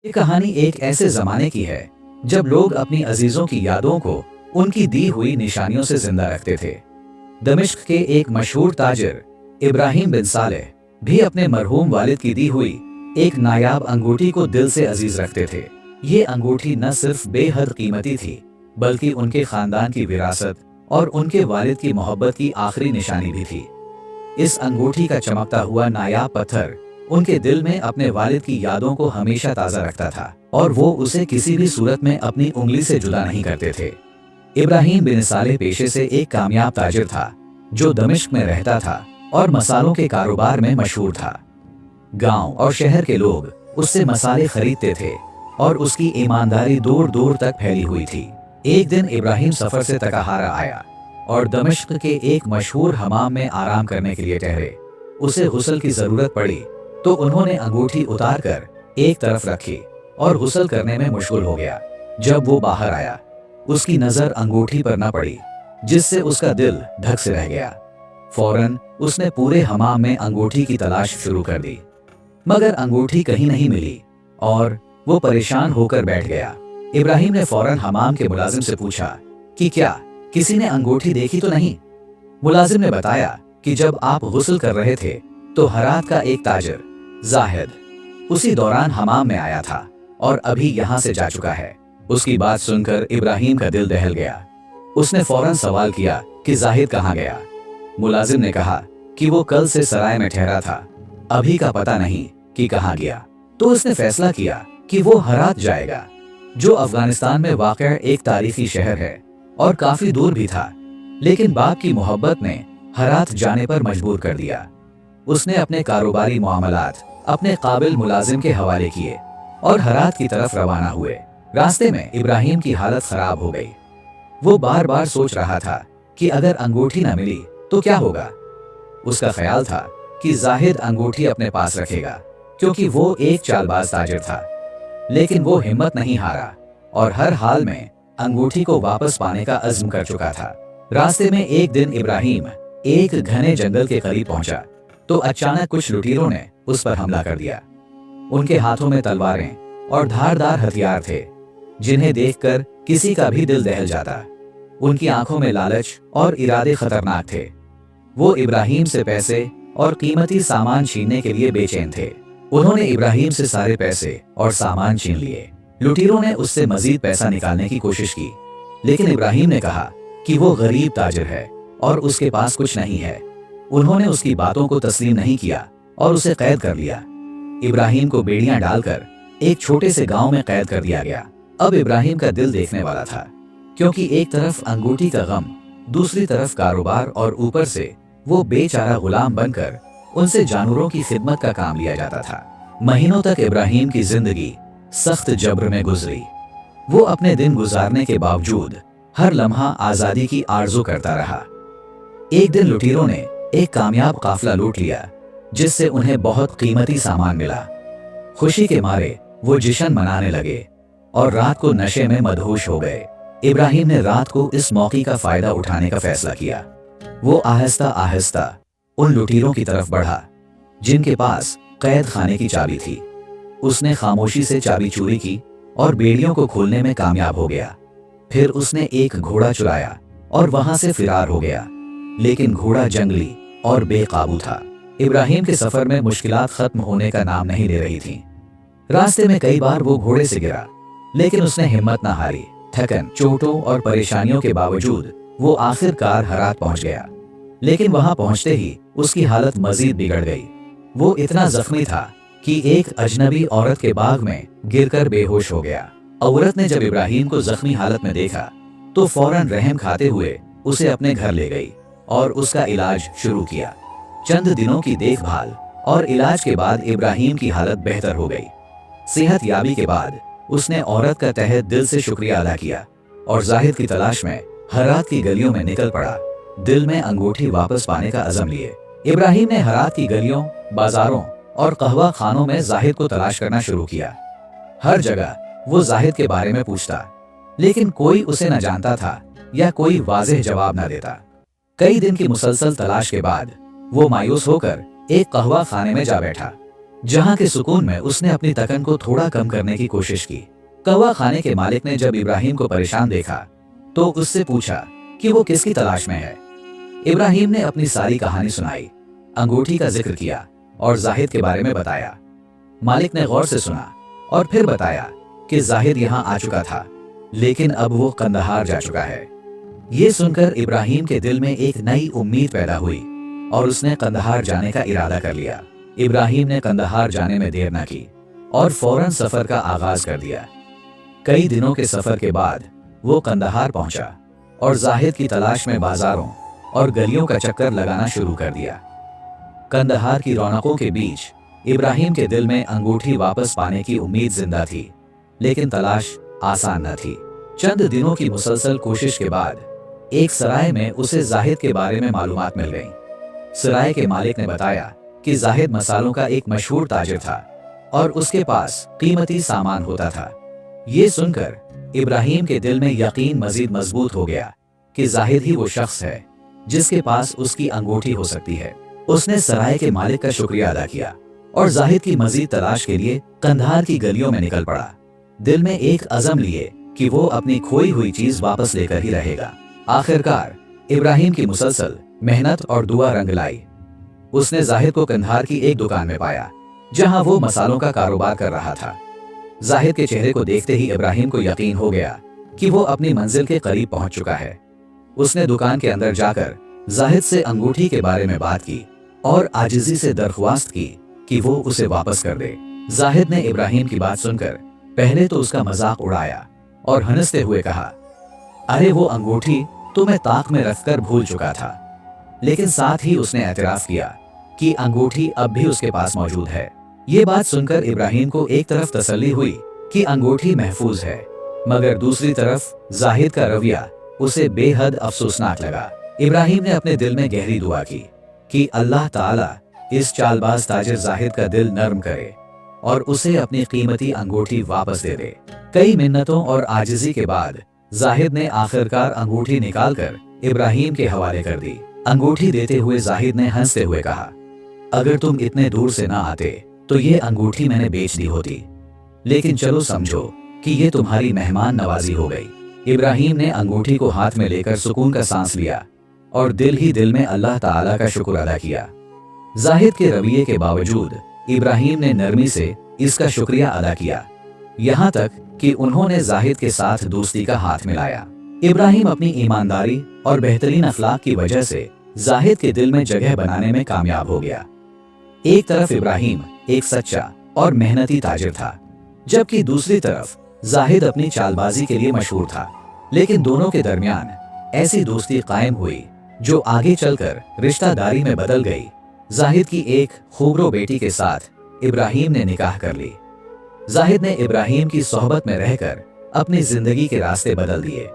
ये कहानी एक ऐसे जमाने की है जब लोग अपनी अजीजों की यादों को उनकी दी हुई निशानियों से जिंदा रखते थे। दमिश्क के एक मशहूर ताजिर इब्राहिम बिन सालेह भी अपने मरहूम वालिद की दी हुई एक नायाब अंगूठी को दिल से अजीज रखते थे। ये अंगूठी न सिर्फ बेहद कीमती थी बल्कि उनके खानदान की विरासत और उनके वालिद की मोहब्बत की आखिरी निशानी भी थी। इस अंगूठी का चमकता हुआ नायाब पत्थर उनके दिल में अपने वालिद की यादों को हमेशा ताज़ा रखता था और वो उसे किसी भी सूरत में अपनी उंगली से जुदा नहीं करते थे। इब्राहिम बिन सालेह पेशे से एक कामयाब ताजिर था जो दमिश्क में रहता था और मसालों के कारोबार में मशहूर था। गांव और शहर के लोग उससे मसाले खरीदते थे और उसकी ईमानदारी दूर दूर तक फैली हुई थी। एक दिन इब्राहिम सफर से थका-हारा आया और दमिश्क के एक मशहूर हमाम में आराम करने के लिए ठहरे। उसे गुस्ल की जरूरत पड़ी तो उन्होंने अंगूठी उतार कर एक तरफ रखी और गुस्ल करने में मुश्किल हो गया। जब वो बाहर आया उसकी नजर अंगूठी पर न पड़ी जिससे उसका दिल धक से रह गया। फौरन उसने पूरे हमाम में अंगूठी की तलाश शुरू कर दी मगर अंगूठी कहीं नहीं मिली और वो परेशान होकर बैठ गया। इब्राहिम ने फौरन हमाम के मुलाजिम से पूछा कि क्या किसी ने अंगूठी देखी तो नहीं। मुलाजिम ने बताया कि जब आप गुस्ल कर रहे थे तो हरात का एक ताजिर जाहिद उसी दौरान हमाम में आया था और अभी यहाँ से जा चुका है। उसकी बात सुनकर इब्राहिम का दिल दहल गया। उसने फौरन सवाल किया कि जाहिद कहाँ गया। मुलाजिम ने कहा कि वो कल से सराय में ठहरा था, अभी का पता नहीं कि कहाँ गया। तो उसने फैसला किया कि वो हरात जाएगा जो अफगानिस्तान में वाक़या एक तारीखी शहर है और काफी दूर भी था, लेकिन बाप की मोहब्बत ने हरात जाने पर मजबूर कर दिया। उसने अपने कारोबारी मामलात अपने काबिल मुलाजिम के हवाले किए और हरात की तरफ रवाना हुए। रास्ते में इब्राहिम की हालत खराब हो गई। वो बार बार सोच रहा था कि अगर अंगूठी न मिली तो क्या होगा। उसका ख्याल था कि जाहिद अंगूठी अपने पास रखेगा क्योंकि वो एक चालबाज ताजिर था, लेकिन वो हिम्मत नहीं हारा और हर हाल में अंगूठी को वापस पाने का अज़्म कर चुका था। रास्ते में एक दिन इब्राहिम एक घने जंगल के करीब पहुंचा तो अचानक कुछ लुटेरों ने उस पर हमला कर दिया। उनके हाथों में तलवारें और धारदार हथियार थे जिन्हें देखकर किसी का भी दिल दहल जाता। उनकी आंखों में लालच और इरादे खतरनाक थे। वो इब्राहिम से पैसे और कीमती सामान छीनने के लिए बेचैन थे। उन्होंने इब्राहिम से सारे पैसे और सामान छीन लिए। लुटेरों ने उससे मजीद पैसा निकालने की कोशिश की, लेकिन इब्राहिम ने कहा कि वो गरीब ताजिर है और उसके पास कुछ नहीं है। उन्होंने उसकी बातों को तस्लीम नहीं किया और उसे कैद कर लिया। इब्राहिम को बेड़ियां डालकर एक छोटे से गांव में कैद कर दिया गया। अब इब्राहिम का दिल देखने वाला था क्योंकि एक तरफ अंगूठी का गम, दूसरी तरफ कारोबार और ऊपर से वो बेचारा गुलाम बनकर उनसे जानवरों की खिदमत का काम लिया जाता था। महीनों तक इब्राहिम की जिंदगी सख्त जब्र में गुजरी। वो अपने दिन गुजारने के बावजूद हर लम्हा आजादी की आरज़ू करता रहा। एक दिन लुटेरों ने एक कामयाब काफिला लूट लिया जिससे उन्हें बहुत कीमती सामान मिला। खुशी के मारे वो जश्न मनाने लगे और रात को नशे में मदहोश हो गए। इब्राहिम ने रात को इस मौके का फायदा उठाने का फैसला किया। वो आहिस्ता आहिस्ता उन लुटेरों की तरफ बढ़ा जिनके पास कैद खाने की चाबी थी। उसने खामोशी से चाबी चोरी की और बेड़ियों को खोलने में कामयाब हो गया। फिर उसने एक घोड़ा चुराया और वहां से फिरार हो गया, लेकिन घोड़ा जंगली और बेकाबू था। इब्राहिम के सफर में मुश्किलात खत्म होने का नाम नहीं ले रही थीं। रास्ते में कई बार वो घोड़े से गिरा, लेकिन उसने हिम्मत न हारी। थकन, चोटों और परेशानियों के बावजूद वो आखिरकार हरात पहुंच गया, लेकिन वहां पहुंचते ही उसकी हालत मजीद बिगड़ गई। वो इतना जख्मी था कि एक अजनबी औरत के बाग में गिरकर बेहोश हो गया। औरत ने जब इब्राहिम को जख्मी हालत में देखा तो फौरन रहम खाते हुए उसे अपने घर ले गई और उसका इलाज शुरू किया। चंद दिनों की देखभाल और इलाज के बाद इब्राहिम की हालत बेहतर हो गई। सेहत याबी के बाद उसने औरत का तहे दिल से शुक्रिया अदा किया और जाहिद की तलाश में हरात की गलियों में निकल पड़ा, दिल में अंगूठी वापस पाने का अज़म लिए। इब्राहिम ने हरात की गलियों, बाजारों और कहवा खानों में जाहिद को तलाश करना शुरू किया। हर जगह वो जाहिद के बारे में पूछता, लेकिन कोई उसे न जानता था या कोई वाज़ेह जवाब न देता। कई दिन की मुसलसल तलाश के बाद वो मायूस होकर एक कहवा खाने में जा बैठा। जहां के सुकून में उसने अपनी तकन को थोड़ा कम करने की कोशिश की। कौवा खाने के मालिक ने जब इब्राहिम को परेशान देखा तो उससे पूछा कि वो किसकी तलाश में है। इब्राहिम ने अपनी सारी कहानी सुनाई, अंगूठी का जिक्र किया और जाहिद के बारे में बताया। मालिक ने गौर से सुना और फिर बताया कि जाहिद यहाँ आ चुका था, लेकिन अब वो कंदहार जा चुका है। ये सुनकर इब्राहिम के दिल में एक नई उम्मीद पैदा हुई और उसने कंदहार जाने का इरादा कर लिया। इब्राहिम ने कंदहार जाने में देर न की और फौरन सफर का आगाज कर दिया। कई दिनों के सफर के बाद वो कंदहार पहुंचा और जाहिद की तलाश में बाजारों और गलियों का चक्कर लगाना शुरू कर दिया। कंदहार की रौनकों के बीच इब्राहिम के दिल में अंगूठी वापस पाने की उम्मीद जिंदा थी, लेकिन तलाश आसान न थी। चंद दिनों की मुसलसल कोशिश के बाद एक सराय में उसे जाहिद के बारे में मालूमात मिल गई। सराय के मालिक ने बताया कि जाहिद मसालों का एक मशहूर ताजिर था और उसके पास कीमती सामान होता था। ये सुनकर इब्राहिम के दिल में यकीन मजीद मजबूत हो गया कि जाहिद ही वो शख्स है जिसके पास उसकी अंगूठी हो सकती है। उसने सराय के मालिक का शुक्रिया अदा किया और जाहिद की मजीद तलाश के लिए कंधार की गलियों में निकल पड़ा, दिल में एक अज़म लिए कि वो अपनी खोई हुई चीज वापस लेकर ही रहेगा। आखिरकार इब्राहिम की मुसलसल मेहनत और दुआ रंग लाई। उसने जाहिद को कंधार की एक दुकान में पाया जहां वो मसालों का कारोबार कर रहा था। जाहिद के चेहरे को देखते ही इब्राहिम को यकीन हो गया कि वो अपनी मंजिल के करीब पहुंच चुका है। उसने दुकान के अंदर जाकर जाहिद से अंगूठी के बारे में बात की और आजिजी से दरख्वास्त की कि वो उसे वापस कर दे। जाहिद ने इब्राहिम की बात सुनकर पहले तो उसका मजाक उड़ाया और हंसते हुए कहा, अरे वो अंगूठी तो मैं ताक में रखकर भूल चुका था। लेकिन साथ ही उसने एतराफ किया कि अंगूठी अब भी उसके पास मौजूद है। ये बात सुनकर इब्राहिम को एक तरफ तसल्ली हुई कि अंगूठी महफूज है, मगर दूसरी तरफ जाहिद का रवैया उसे बेहद अफसोसनाक लगा। इब्राहिम ने अपने दिल में गहरी दुआ की कि अल्लाह ताला इस चालबाज ताजिर जाहिद का दिल नर्म करे और उसे अपनी कीमती अंगूठी वापस दे दे। कई मिन्नतों और आजिजी के बाद जाहिद ने आखिरकार अंगूठी निकालकर इब्राहिम के हवाले कर दी। अंगूठी देते हुए जाहिद ने हंसते हुए कहा, अगर तुम इतने दूर से ना आते तो ये अंगूठी मैंने बेच दी होती, लेकिन चलो समझो कि ये तुम्हारी मेहमान नवाजी हो गई। इब्राहिम ने अंगूठी को हाथ में लेकर सुकून का सांस लिया और दिल ही दिल में अल्लाह ताला का शुक्र अदा किया। जाहिद के रवैये के बावजूद इब्राहिम ने नरमी से इसका शुक्रिया अदा किया, यहाँ तक कि उन्होंने जाहिद के साथ दोस्ती का हाथ मिलाया। इब्राहिम अपनी ईमानदारी और बेहतरीन अखलाक की वजह से जाहिद के दिल में जगह बनाने में कामयाब हो गया। एक तरफ इब्राहिम एक सच्चा और मेहनती ताजिर था, जबकि दूसरी तरफ जाहिद अपनी चालबाजी के लिए मशहूर था। लेकिन दोनों के दरमियान ऐसी दोस्ती कायम हुई जो आगे चलकर रिश्तेदारी में बदल गई। जाहिद की एक खूबरो बेटी के साथ इब्राहिम ने निकाह कर ली। जाहिद ने इब्राहिम की सोहबत में रहकर अपनी जिंदगी के रास्ते बदल दिए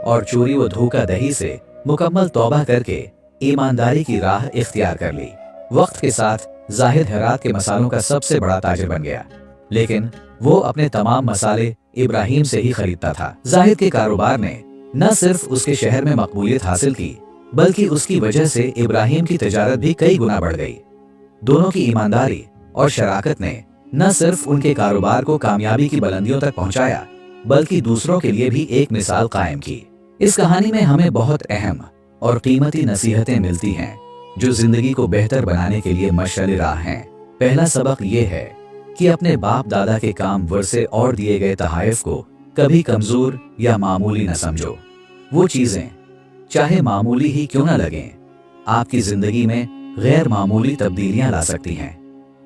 और चोरी व धोखाधड़ी से मुकम्मल तौबा करके ईमानदारी की राह इख्तियार कर ली। वक्त के साथ जाहिद हेरात के मसालों का सबसे बड़ा ताजिर बन गया, लेकिन वो अपने तमाम मसाले इब्राहिम से ही खरीदता था। जाहिद के कारोबार ने न सिर्फ उसके शहर में मकबूलियत हासिल की, बल्कि उसकी वजह से इब्राहिम की तिजारत भी कई गुना बढ़ गई। दोनों की ईमानदारी और शराकत ने न सिर्फ उनके कारोबार को कामयाबी की बुलंदियों तक पहुंचाया, बल्कि दूसरों के लिए भी एक मिसाल कायम की। इस कहानी में हमें बहुत अहम और कीमती नसीहतें मिलती हैं जो जिंदगी को बेहतर बनाने के लिए मशअल राह हैं। पहला सबक ये है कि अपने बाप दादा के काम वर्से और दिए गए तहाइफ को कभी कमजोर या मामूली न समझो। वो चीजें चाहे मामूली ही क्यों न लगें, आपकी जिंदगी में गैर मामूली तब्दीलियां ला सकती हैं,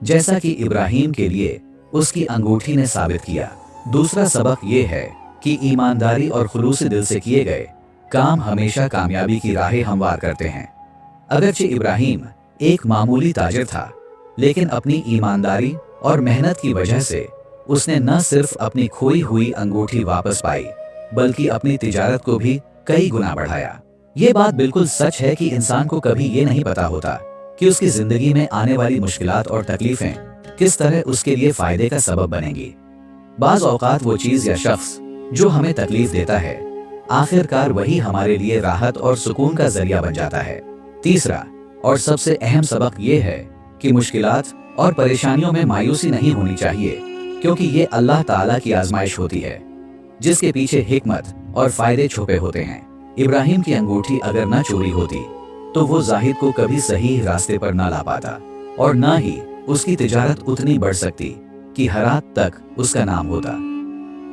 जैसा कि इब्राहिम के लिए उसकी अंगूठी ने साबित किया। दूसरा सबक ये है कि ईमानदारी और खुलूसी दिल से किए गए काम हमेशा कामयाबी की राहें हमवार करते हैं। अगरचे इब्राहिम एक मामूली ताजिर था, लेकिन अपनी ईमानदारी और मेहनत की वजह से उसने न सिर्फ अपनी खोई हुई अंगूठी वापस पाई, बल्कि अपनी तिजारत को भी कई गुना बढ़ाया। ये बात बिल्कुल सच है कि इंसान को कभी ये नहीं पता होता कि उसकी जिंदगी में आने वाली मुश्किलात और तकलीफें किस तरह उसके लिए फायदे का सबब बनेंगी। बाज औकात वो चीज या शख्स जो हमें तकलीफ देता है, आखिरकार वही हमारे लिए राहत और सुकून का जरिया बन जाता है। तीसरा और सबसे अहम सबक ये है कि मुश्किलात और परेशानियों में मायूसी नहीं होनी चाहिए, क्योंकि ये अल्लाह ताला की आजमाइश होती है जिसके पीछे हिकमत और फायदे छुपे होते हैं। इब्राहिम की अंगूठी अगर न चोरी होती तो वो जाहिद को कभी सही रास्ते पर न ला पाता और न ही उसकी तिजारत उतनी बढ़ सकती कि हरात तक उसका नाम होता।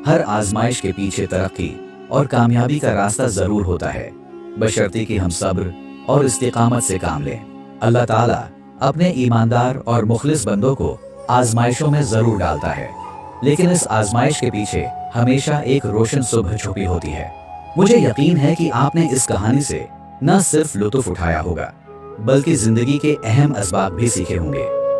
हर आजमाइश के पीछे तरक्की और कामयाबी का रास्ता जरूर होता है, बशर्ते कि हम सब्र और इस्तिकामत से काम लें। अल्लाह ताला अपने ईमानदार और मुखलिस बंदों को आजमाइशों में जरूर डालता है, लेकिन इस आजमाइश के पीछे हमेशा एक रोशन सुबह छुपी होती है। मुझे यकीन है कि आपने इस कहानी से न सिर्फ लुत्फ उठाया होगा, बल्कि जिंदगी के अहम असबाब भी सीखे होंगे।